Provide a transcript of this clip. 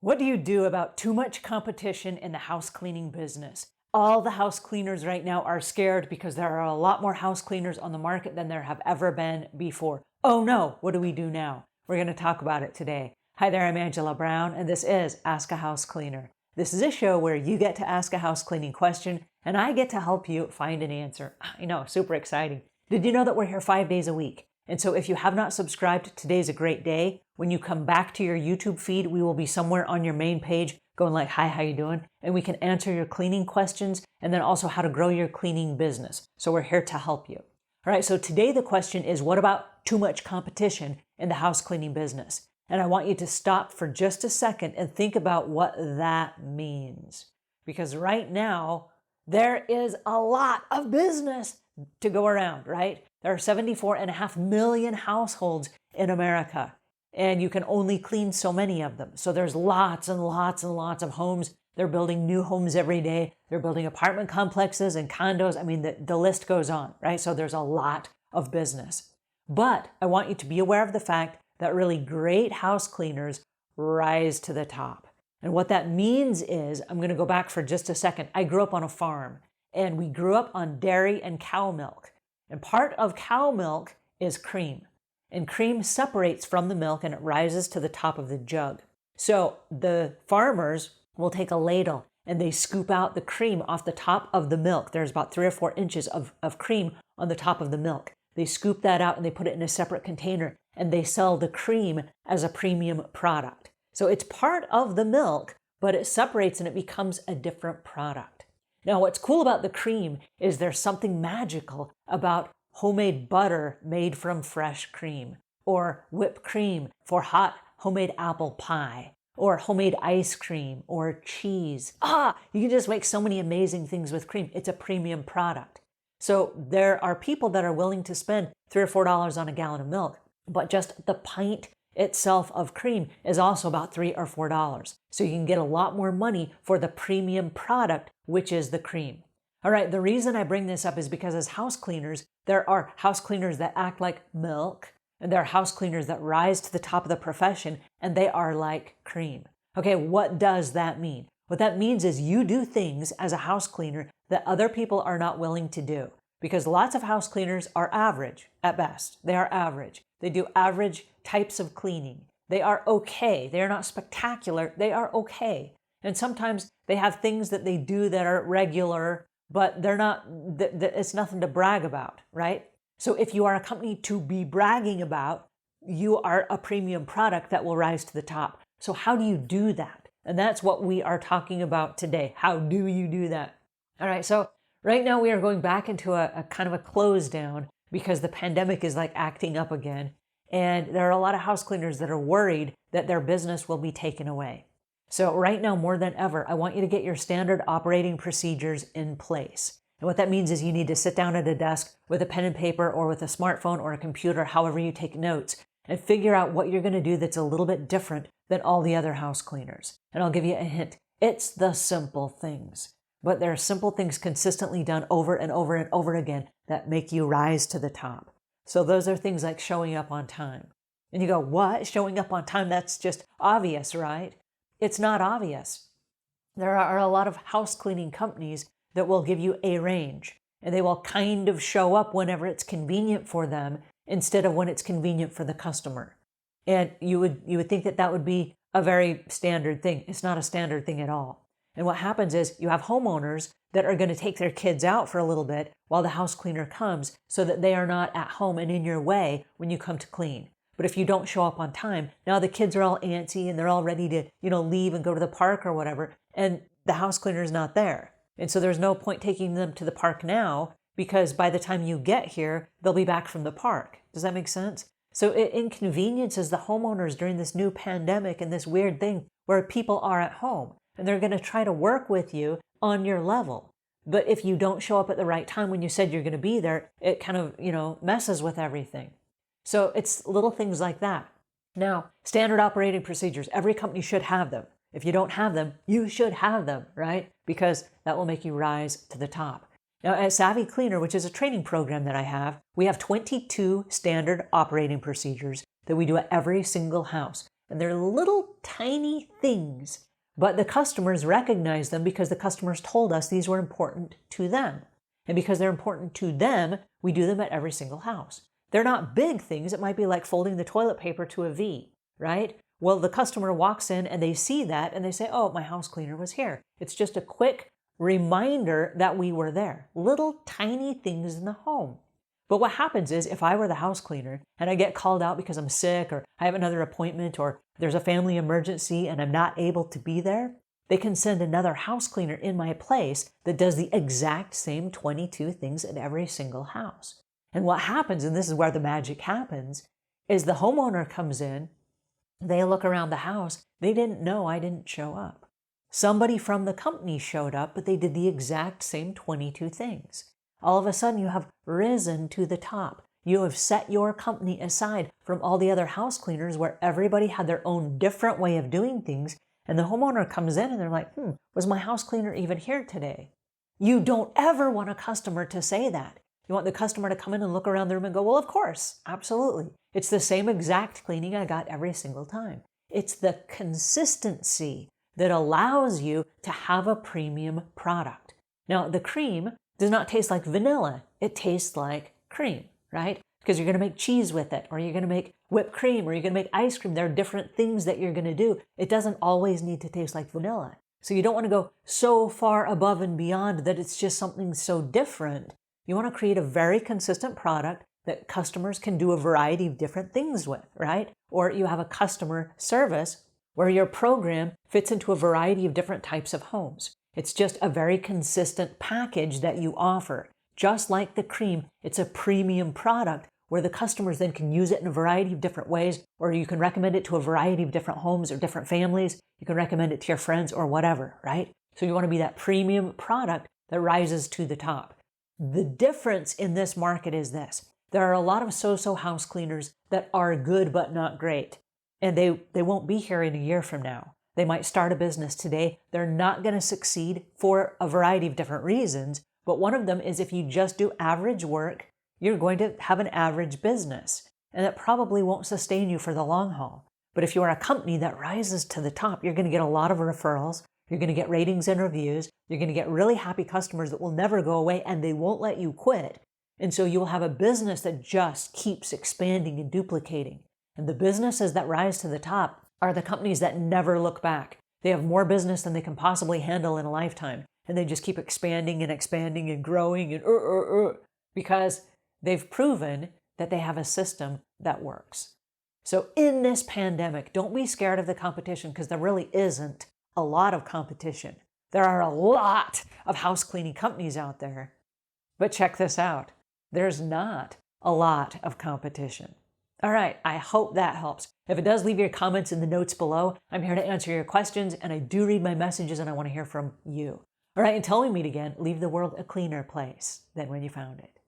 What do you do about too much competition in the house cleaning business? All the house cleaners right now are scared because there are a lot more house cleaners on the market than there have ever been before. Oh no, what do we do now? We're going to talk about it today. Hi there, I'm Angela Brown, and this is Ask a House Cleaner. This is a show where you get to ask a house cleaning question, and I get to help you find an answer. I know, super exciting. Did you know that we're here 5 days a week? And so if you have not subscribed, today's a great day. When you come back to your YouTube feed, we will be somewhere on your main page going like, hi, how you doing? And we can answer your cleaning questions and then also how to grow your cleaning business. So we're here to help you. All right, so today the question is, what about too much competition in the house cleaning business? And I want you to stop for just a second and think about what that means. Because right now, there is a lot of business to go around, right? There are 74.5 million households in America, and you can only clean so many of them. So there's lots and lots and lots of homes. They're building new homes every day. They're building apartment complexes and condos. I mean, the list goes on, right? So there's a lot of business. But I want you to be aware of the fact that really great house cleaners rise to the top. And what that means is, I'm going to go back for just a second. I grew up on a farm, and we grew up on dairy and cow milk. And part of cow milk is cream. And cream separates from the milk and it rises to the top of the jug. So the farmers will take a ladle and they scoop out the cream off the top of the milk. There's about 3 or 4 inches of cream on the top of the milk. They scoop that out and they put it in a separate container and they sell the cream as a premium product. So it's part of the milk, but it separates and it becomes a different product. Now, what's cool about the cream is there's something magical about homemade butter made from fresh cream, or whipped cream for hot homemade apple pie, or homemade ice cream, or cheese. You can just make so many amazing things with cream. It's a premium product. So there are people that are willing to spend $3 or $4 on a gallon of milk, but just the pint itself of cream is also about $3 or $4. So you can get a lot more money for the premium product, which is the cream. All right, the reason I bring this up is because as house cleaners, there are house cleaners that act like milk, and there are house cleaners that rise to the top of the profession, and they are like cream. Okay, what does that mean? What that means is you do things as a house cleaner that other people are not willing to do. Because lots of house cleaners are average at best. They are average. They do average types of cleaning. They are okay. They are not spectacular. They are okay. And sometimes they have things that they do that are regular, but they're not, it's nothing to brag about, right? So if you are a company to be bragging about, you are a premium product that will rise to the top. So how do you do that? And that's what we are talking about today. How do you do that? All right, so right now we are going back into a kind of a close down because the pandemic is like acting up again. And there are a lot of house cleaners that are worried that their business will be taken away. So right now, more than ever, I want you to get your standard operating procedures in place. And what that means is you need to sit down at a desk with a pen and paper or with a smartphone or a computer, however you take notes, and figure out what you're going to do that's a little bit different than all the other house cleaners. And I'll give you a hint. It's the simple things. But there are simple things consistently done over and over and over again that make you rise to the top. So those are things like showing up on time. And you go, what? Showing up on time? That's just obvious, right? It's not obvious. There are a lot of house cleaning companies that will give you a range, and they will kind of show up whenever it's convenient for them instead of when it's convenient for the customer. And you would think that that would be a very standard thing. It's not a standard thing at all. And what happens is you have homeowners that are going to take their kids out for a little bit while the house cleaner comes so that they are not at home and in your way when you come to clean. But if you don't show up on time, now the kids are all antsy and they're all ready to, leave and go to the park or whatever, and the house cleaner is not there. And so there's no point taking them to the park now because by the time you get here, they'll be back from the park. Does that make sense? So it inconveniences the homeowners during this new pandemic and this weird thing where people are at home and they're going to try to work with you on your level. But if you don't show up at the right time when you said you're going to be there, it kind of, messes with everything. So it's little things like that. Now, standard operating procedures, every company should have them. If you don't have them, you should have them, right? Because that will make you rise to the top. Now, at Savvy Cleaner, which is a training program that I have, we have 22 standard operating procedures that we do at every single house. And they're little tiny things, but the customers recognize them because the customers told us these were important to them. And because they're important to them, we do them at every single house. They're not big things. It might be like folding the toilet paper to a V, right? Well, the customer walks in and they see that and they say, oh, my house cleaner was here. It's just a quick reminder that we were there. Little tiny things in the home. But what happens is if I were the house cleaner and I get called out because I'm sick or I have another appointment or there's a family emergency and I'm not able to be there, they can send another house cleaner in my place that does the exact same 22 things in every single house. And what happens, and this is where the magic happens, is the homeowner comes in, they look around the house, they didn't know I didn't show up. Somebody from the company showed up, but they did the exact same 22 things. All of a sudden, you have risen to the top. You have set your company aside from all the other house cleaners where everybody had their own different way of doing things. And the homeowner comes in and they're like, was my house cleaner even here today? You don't ever want a customer to say that. You want the customer to come in and look around the room and go, well, of course, absolutely. It's the same exact cleaning I got every single time. It's the consistency that allows you to have a premium product. Now, the cream does not taste like vanilla. It tastes like cream, right? Because you're going to make cheese with it, or you're going to make whipped cream, or you're going to make ice cream. There are different things that you're going to do. It doesn't always need to taste like vanilla. So you don't want to go so far above and beyond that it's just something so different. You want to create a very consistent product that customers can do a variety of different things with, right? Or you have a customer service where your program fits into a variety of different types of homes. It's just a very consistent package that you offer. Just like the cream, it's a premium product where the customers then can use it in a variety of different ways, or you can recommend it to a variety of different homes or different families. You can recommend it to your friends or whatever, right? So you want to be that premium product that rises to the top. The difference in this market is this. There are a lot of so-so house cleaners that are good but not great. And they won't be here in a year from now. They might start a business today. They're not going to succeed for a variety of different reasons. But one of them is if you just do average work, you're going to have an average business. And that probably won't sustain you for the long haul. But if you are a company that rises to the top, you're going to get a lot of referrals. You're going to get ratings and reviews. You're going to get really happy customers that will never go away and they won't let you quit. And so you'll have a business that just keeps expanding and duplicating. And the businesses that rise to the top are the companies that never look back. They have more business than they can possibly handle in a lifetime. And they just keep expanding and growing and because they've proven that they have a system that works. So in this pandemic, don't be scared of the competition because there really isn't a lot of competition. There are a lot of house cleaning companies out there. But check this out. There's not a lot of competition. All right, I hope that helps. If it does, leave your comments in the notes below. I'm here to answer your questions, and I do read my messages, and I want to hear from you. All right, until we meet again, leave the world a cleaner place than when you found it.